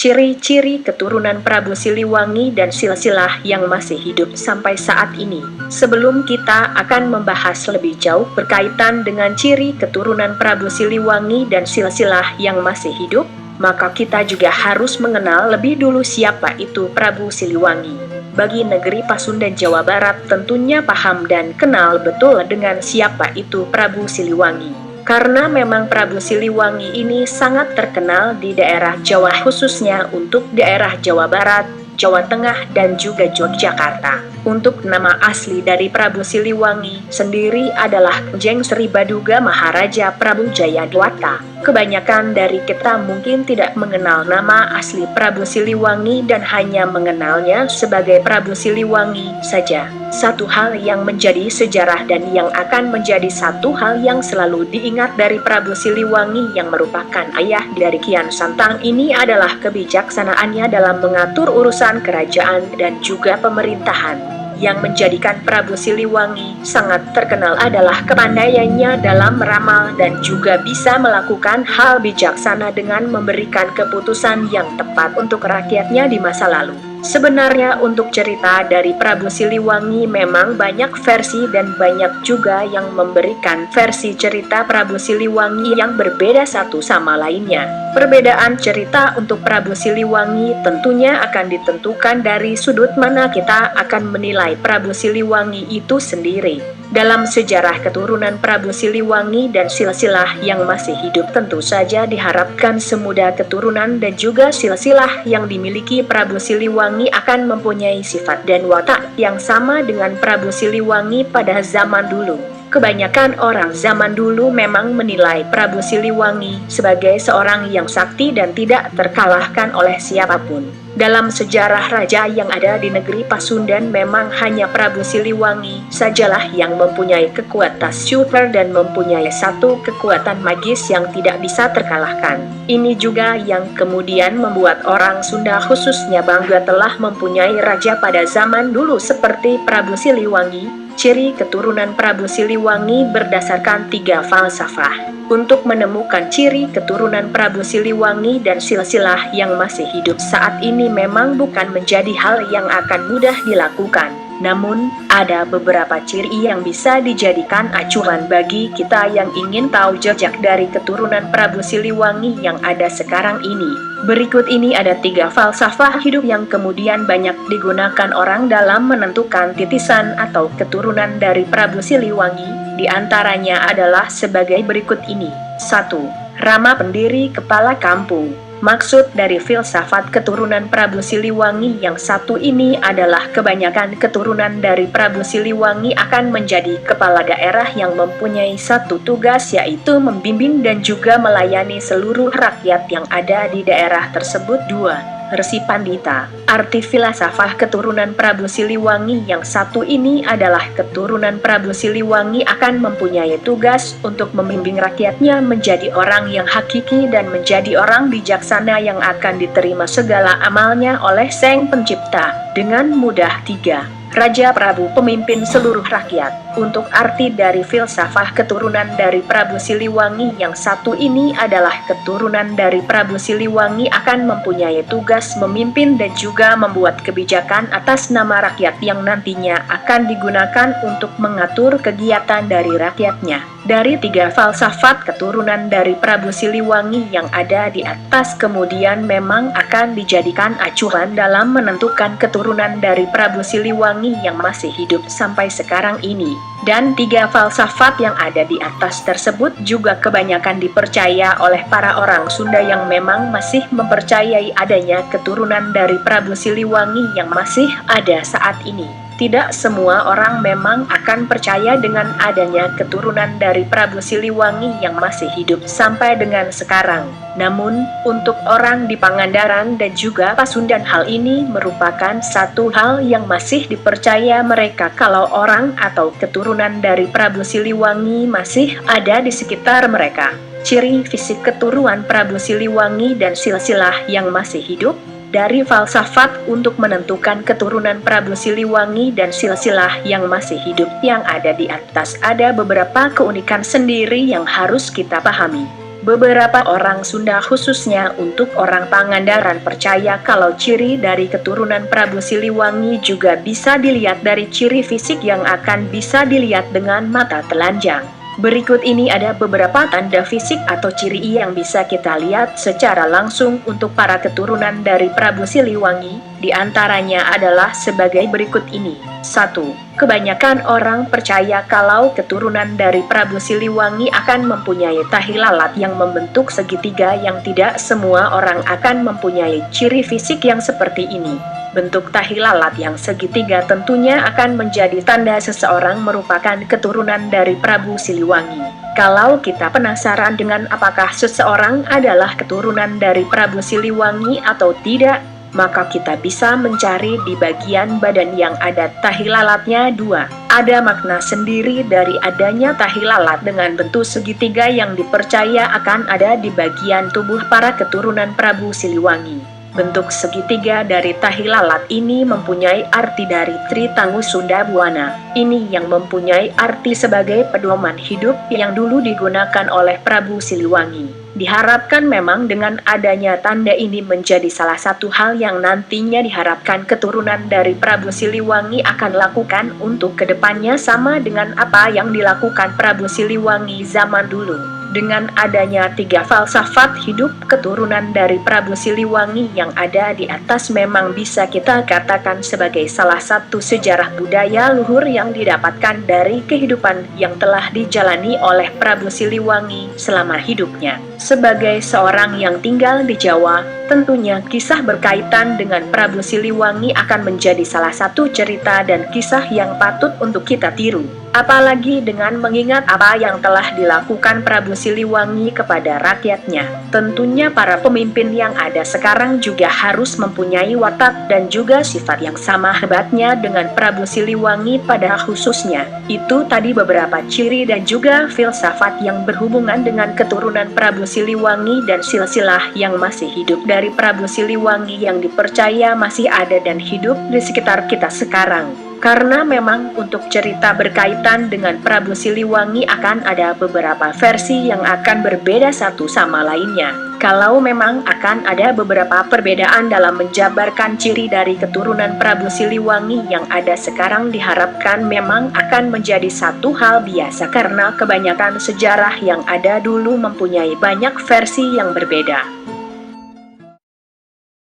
Ciri-ciri keturunan Prabu Siliwangi dan silsilah yang masih hidup sampai saat ini. Sebelum kita akan membahas lebih jauh berkaitan dengan ciri keturunan Prabu Siliwangi dan silsilah yang masih hidup, maka kita juga harus mengenal lebih dulu siapa itu Prabu Siliwangi. Bagi negeri Pasundan Jawa Barat tentunya paham dan kenal betul dengan siapa itu Prabu Siliwangi. Karena memang Prabu Siliwangi ini sangat terkenal di daerah Jawa, khususnya untuk daerah Jawa Barat, Jawa Tengah, dan juga Yogyakarta. Untuk nama asli dari Prabu Siliwangi sendiri adalah Kanjeng Sri Baduga Maharaja Prabu Jayadwata. Kebanyakan dari kita mungkin tidak mengenal nama asli Prabu Siliwangi dan hanya mengenalnya sebagai Prabu Siliwangi saja. Satu hal yang menjadi sejarah dan yang akan menjadi satu hal yang selalu diingat dari Prabu Siliwangi yang merupakan ayah dari Kian Santang ini adalah kebijaksanaannya dalam mengatur urusan kerajaan dan juga pemerintahan. Yang menjadikan Prabu Siliwangi sangat terkenal adalah kepandaiannya dalam meramal dan juga bisa melakukan hal bijaksana dengan memberikan keputusan yang tepat untuk rakyatnya di masa lalu. Sebenarnya untuk cerita dari Prabu Siliwangi memang banyak versi dan banyak juga yang memberikan versi cerita Prabu Siliwangi yang berbeda satu sama lainnya. Perbedaan cerita untuk Prabu Siliwangi tentunya akan ditentukan dari sudut mana kita akan menilai Prabu Siliwangi itu sendiri. Dalam sejarah keturunan Prabu Siliwangi dan silsilah yang masih hidup tentu saja diharapkan semua keturunan dan juga silsilah yang dimiliki Prabu Siliwangi akan mempunyai sifat dan watak yang sama dengan Prabu Siliwangi pada zaman dulu. Kebanyakan orang zaman dulu memang menilai Prabu Siliwangi sebagai seorang yang sakti dan tidak terkalahkan oleh siapapun. Dalam sejarah raja yang ada di negeri Pasundan memang hanya Prabu Siliwangi sajalah yang mempunyai kekuatan super dan mempunyai satu kekuatan magis yang tidak bisa terkalahkan. Ini juga yang kemudian membuat orang Sunda khususnya bangga telah mempunyai raja pada zaman dulu seperti Prabu Siliwangi. Ciri keturunan Prabu Siliwangi berdasarkan 3 falsafah. Untuk menemukan ciri keturunan Prabu Siliwangi dan silsilah yang masih hidup saat ini memang bukan menjadi hal yang akan mudah dilakukan. Namun, ada beberapa ciri yang bisa dijadikan acuan bagi kita yang ingin tahu jejak dari keturunan Prabu Siliwangi yang ada sekarang ini. Berikut ini ada 3 falsafah hidup yang kemudian banyak digunakan orang dalam menentukan titisan atau keturunan dari Prabu Siliwangi. Di antaranya adalah sebagai berikut ini. 1. Rama pendiri kepala kampung. Maksud dari filsafat keturunan Prabu Siliwangi yang satu ini adalah kebanyakan keturunan dari Prabu Siliwangi akan menjadi kepala daerah yang mempunyai satu tugas yaitu membimbing dan juga melayani seluruh rakyat yang ada di daerah tersebut. 2. Resi Pandita. Arti filsafat keturunan Prabu Siliwangi yang satu ini adalah keturunan Prabu Siliwangi akan mempunyai tugas untuk membimbing rakyatnya menjadi orang yang hakiki dan menjadi orang bijaksana yang akan diterima segala amalnya oleh Sang Pencipta. Dengan mudah. 3. Raja Prabu pemimpin seluruh rakyat. Untuk arti dari filsafat keturunan dari Prabu Siliwangi yang satu ini adalah keturunan dari Prabu Siliwangi akan mempunyai tugas memimpin dan juga membuat kebijakan atas nama rakyat yang nantinya akan digunakan untuk mengatur kegiatan dari rakyatnya. Dari 3 falsafat keturunan dari Prabu Siliwangi yang ada di atas kemudian memang akan dijadikan acuan dalam menentukan keturunan dari Prabu Siliwangi yang masih hidup sampai sekarang ini. Dan 3 falsafat yang ada di atas tersebut juga kebanyakan dipercaya oleh para orang Sunda yang memang masih mempercayai adanya keturunan dari Prabu Siliwangi yang masih ada saat ini. Tidak semua orang memang akan percaya dengan adanya keturunan dari Prabu Siliwangi yang masih hidup sampai dengan sekarang. Namun, untuk orang di Pangandaran dan juga Pasundan hal ini merupakan satu hal yang masih dipercaya mereka kalau orang atau keturunan dari Prabu Siliwangi masih ada di sekitar mereka. Ciri fisik keturunan Prabu Siliwangi dan silsilah yang masih hidup. Dari falsafat untuk menentukan keturunan Prabu Siliwangi dan silsilah yang masih hidup yang ada di atas ada beberapa keunikan sendiri yang harus kita pahami. Beberapa orang Sunda khususnya untuk orang Pangandaran percaya kalau ciri dari keturunan Prabu Siliwangi juga bisa dilihat dari ciri fisik yang akan bisa dilihat dengan mata telanjang. Berikut ini ada beberapa tanda fisik atau ciri yang bisa kita lihat secara langsung untuk para keturunan dari Prabu Siliwangi. Di antaranya adalah sebagai berikut ini. 1. Kebanyakan orang percaya kalau keturunan dari Prabu Siliwangi akan mempunyai tahi lalat yang membentuk segitiga, yang tidak semua orang akan mempunyai ciri fisik yang seperti ini. Bentuk tahi lalat yang segitiga tentunya akan menjadi tanda seseorang merupakan keturunan dari Prabu Siliwangi. Kalau kita penasaran dengan apakah seseorang adalah keturunan dari Prabu Siliwangi atau tidak, maka kita bisa mencari di bagian badan yang ada tahi lalatnya. 2. Ada makna sendiri dari adanya tahi lalat dengan bentuk segitiga yang dipercaya akan ada di bagian tubuh para keturunan Prabu Siliwangi. Bentuk segitiga dari tahi lalat ini mempunyai arti dari Tri Tanggu Sunda Buana. Ini yang mempunyai arti sebagai pedoman hidup yang dulu digunakan oleh Prabu Siliwangi. Diharapkan memang dengan adanya tanda ini menjadi salah satu hal yang nantinya diharapkan keturunan dari Prabu Siliwangi akan lakukan untuk kedepannya, sama dengan apa yang dilakukan Prabu Siliwangi zaman dulu. Dengan adanya 3 falsafat hidup keturunan dari Prabu Siliwangi yang ada di atas, memang bisa kita katakan sebagai salah satu sejarah budaya luhur yang didapatkan dari kehidupan yang telah dijalani oleh Prabu Siliwangi selama hidupnya. Sebagai seorang yang tinggal di Jawa, tentunya kisah berkaitan dengan Prabu Siliwangi akan menjadi salah satu cerita dan kisah yang patut untuk kita tiru. Apalagi dengan mengingat apa yang telah dilakukan Prabu Siliwangi kepada rakyatnya. Tentunya para pemimpin yang ada sekarang juga harus mempunyai watak dan juga sifat yang sama hebatnya dengan Prabu Siliwangi pada khususnya. Itu tadi beberapa ciri dan juga filsafat yang berhubungan dengan keturunan Prabu Siliwangi dan silsilah yang masih hidup dari Prabu Siliwangi yang dipercaya masih ada dan hidup di sekitar kita sekarang. Karena memang untuk cerita berkaitan dengan Prabu Siliwangi akan ada beberapa versi yang akan berbeda satu sama lainnya. Kalau memang akan ada beberapa perbedaan dalam menjabarkan ciri dari keturunan Prabu Siliwangi yang ada sekarang, diharapkan memang akan menjadi satu hal biasa karena kebanyakan sejarah yang ada dulu mempunyai banyak versi yang berbeda.